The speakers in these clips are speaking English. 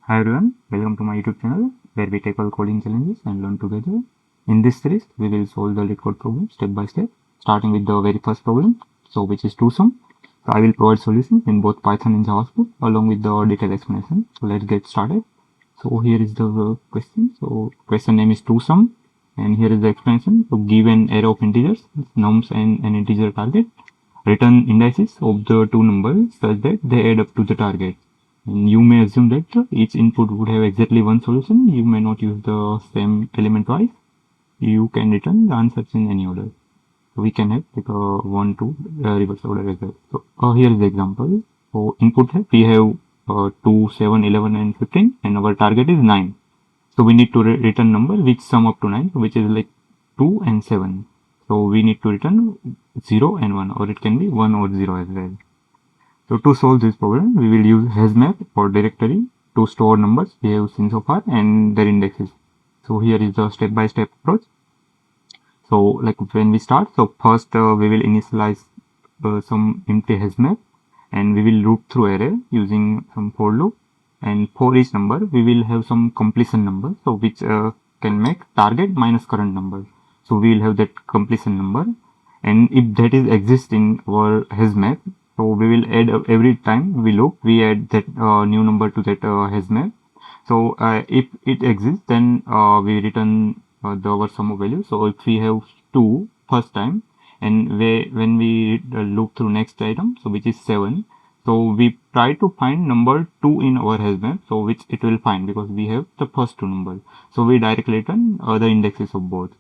Hi everyone, welcome to my YouTube channel where we tackle coding challenges and learn together. In this series, we will solve the LeetCode problem step by step, starting with the very first problem, which is two-sum. So I will provide solutions in both Python and JavaScript along with the detailed explanation. So let's get started. So here is the question. So question name is two-sum, and here is the explanation. So give an array of integers, nums and an integer target. Return indices of the two numbers such that they add up to the target. And you may assume that each input would have exactly one solution. You may not use the same element twice. You can return the answers in any order. So we can have like a 1, 2 reverse order as well. So here is the example. So input we have 2, 7, 11 and 15 and our target is 9. So we need to return number which sum up to 9, which is like 2 and 7. So we need to return 0 and 1, or it can be 1 or 0 as well. So to solve this problem, we will use hasmap or directory to store numbers we have seen so far and their indexes. So here is the step-by-step approach. So like when we start, so first we will initialize some empty hasmap and we will loop through array using some for loop, and for each number we will have some completion number, so which can make target minus current number. So we will have that completion number, and if that is exist in our hasmap, so we will add every time we loop, we add that new number to that hasmap. So if it exists, then we return our sum of values. So if we have 2 first time, and when we loop through next item, so which is 7, so we try to find number 2 in our hasmap, so which it will find because we have the first two numbers. So we directly return the indexes of both.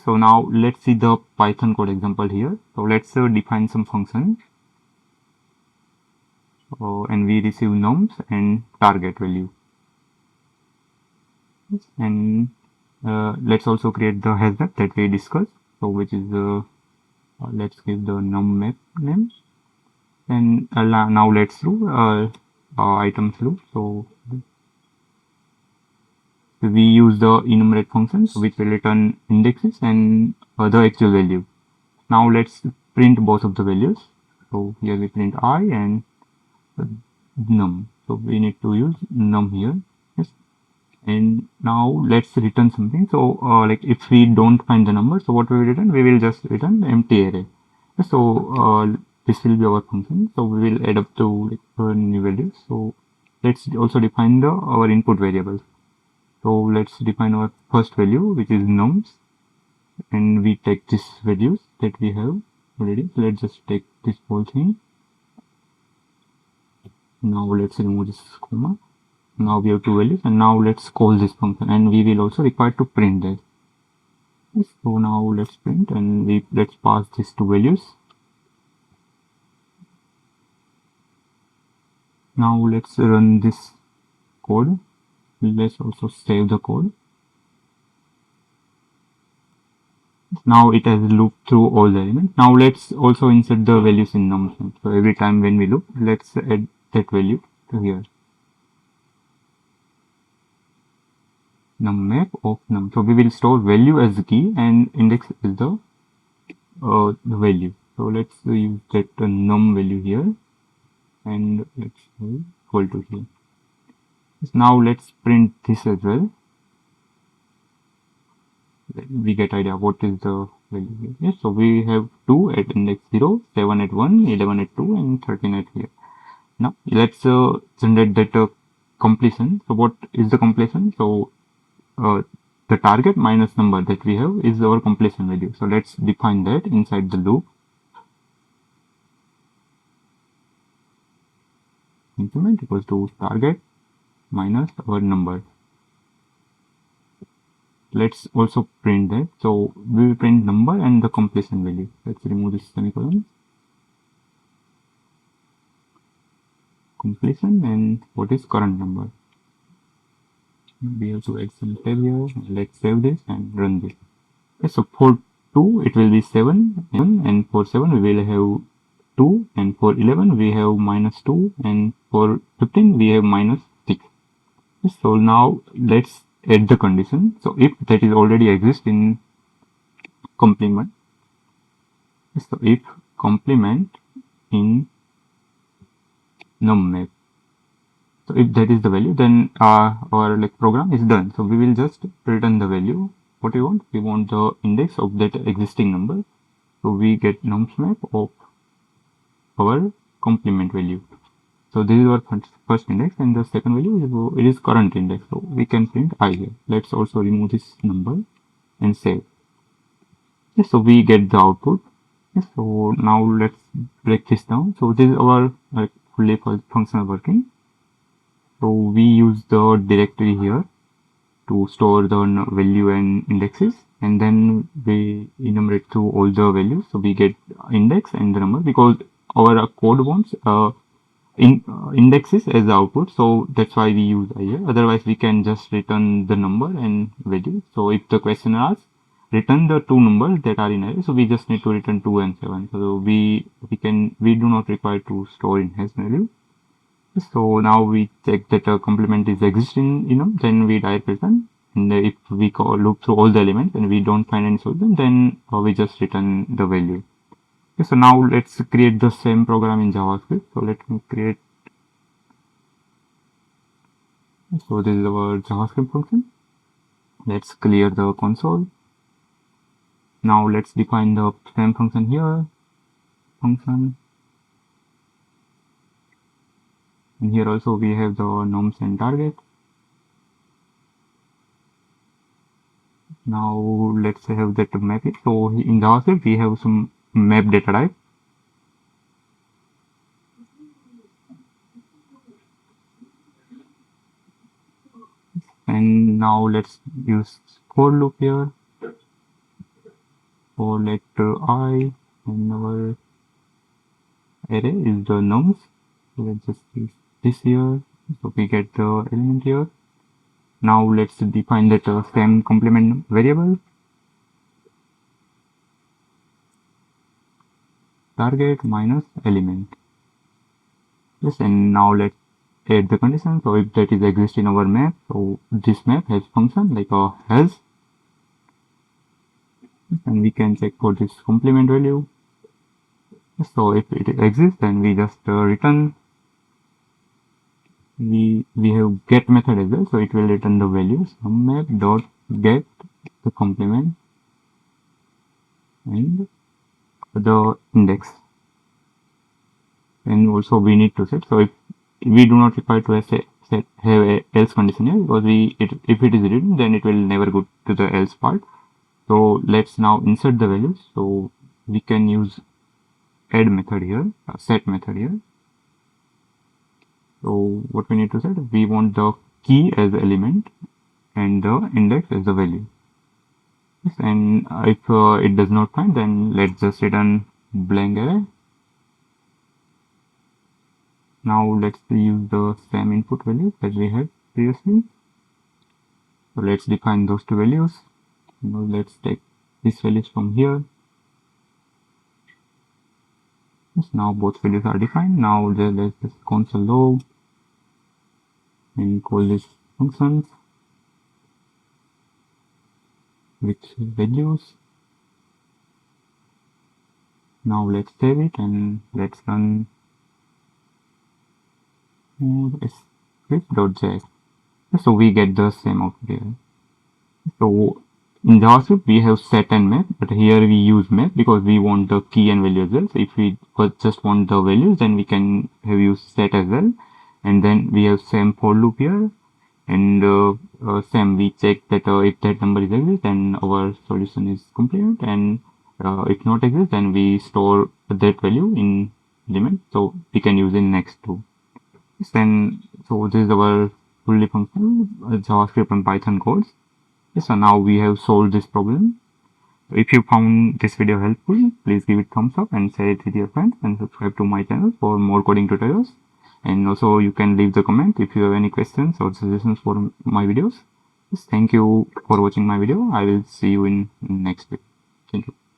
So now let's see the Python code example here. So let's define some function. And we receive nums and target value. And let's also create the hasmap that we discussed. So which is let's give the num map name. And now let's do items loop. So we use the enumerate functions which will return indexes and the actual value. Now let's print both of the values. So here we print I and num. So we need to use num here. Yes. And now let's return something. So like if we don't find the number, so what we will return? We will just return the empty array. So this will be our function. So we will add up to like, new values. So let's also define our input variables. So let's define our first value, which is nums, and we take this values that we have already. So let's just take this whole thing. Now let's remove this comma. Now we have two values, and now let's call this function, and we will also require to print this. So now let's print, and let's pass these two values. Now let's run this code. Let's also save the code. Now it has looped through all the elements. Now let's also insert the values in nums. So every time when we loop, let's add that value to here. Num map of num. So we will store value as the key and index is the value. So let's use that num value here, and let's equal to here. Now let's print this as well. We get idea what is the value here. Yes, so we have 2 at index 0, 7 at 1, 11 at 2 and 13 at here. Now let's generate that completion. So what is the completion? So the target minus number that we have is our completion value. So let's define that inside the loop. Increment equals to target minus our number. Let's also print that. So we will print number and the completion value. Let's remove this semicolon. Completion and what is current number. We have to add some tab here. Let's save this and run this. Okay, so for 2 it will be 7, and for 7 we will have 2, and for 11 we have minus 2, and for 15 we have minus 6. Okay, so now let's add the condition. So if that is already exist in complement, so if complement in num map, So if that is the value, then our like program is done. So we will just return the value. What we want the index of that existing number. So we get nums map of our complement value. So this is our first index, and the second value is current index. So we can print I here. Let's also remove this number and save. Yes, so we get the output. Yes, so now let's break this down. So this is our fully functional working. So we use the directory here to store the value and indexes, and then we enumerate through all the values. So we get index and the number, because our code wants indexes as the output, so that's why we use I here. Otherwise we can just return the number and value. So if the question asks return the two numbers that are in array, so we just need to return 2 and 7. So we do not require to store in hash value. So now we check that a complement is existing, then we type return, and if we look through all the elements and we don't find any solution, then we just return the value. Okay, so now let's create the same program in JavaScript. So let me create. So this is our JavaScript function. Let's clear the console. Now let's define the same function here. Function. And here also we have the nums and target. Now let's have that map it. So in JavaScript we have some map data type. And now let's use for loop here. For let I, and our array is the nums. So let's just use this here. So we get the element here. Now let's define that same complement variable. Target minus element. Yes, and now let's add the condition. So if that is exist in our map, so this map has function like a has, and we can check for this complement value. So if it exists, then we just return. We have get method as well, so it will return the values map dot get the complement and the index. And also we need to set. So if we do not require to have a else condition here, because if it is written, then it will never go to the else part. So let's now insert the values. So we can use add method here, set method here. So what we need to set, we want the key as the element and the index as the value. Yes, and if it does not find, then let's just return blank array. Now let's use the same input values that we had previously. So let's define those two values. Now let's take these values from here. Yes, now both values are defined. Now let's just console log and call this functions with values. Now let's save it and let's run script.js. So we get the same output here. So in JavaScript we have set and map, but here we use map because we want the key and value as well. So if we just want the values, then we can have use set as well. And then we have same for loop here, and same we check that if that number is exist, then our solution is complete, and if not exist, then we store that value in element, so we can use in next two. Then so this is our fully functional JavaScript and Python codes. So now we have solved this problem. If you found this video helpful, please give it thumbs up and share it with your friends, and subscribe to my channel for more coding tutorials. And also you can leave the comment if you have any questions or suggestions for my videos. Thank you for watching my video. I will see you in next video. Thank you.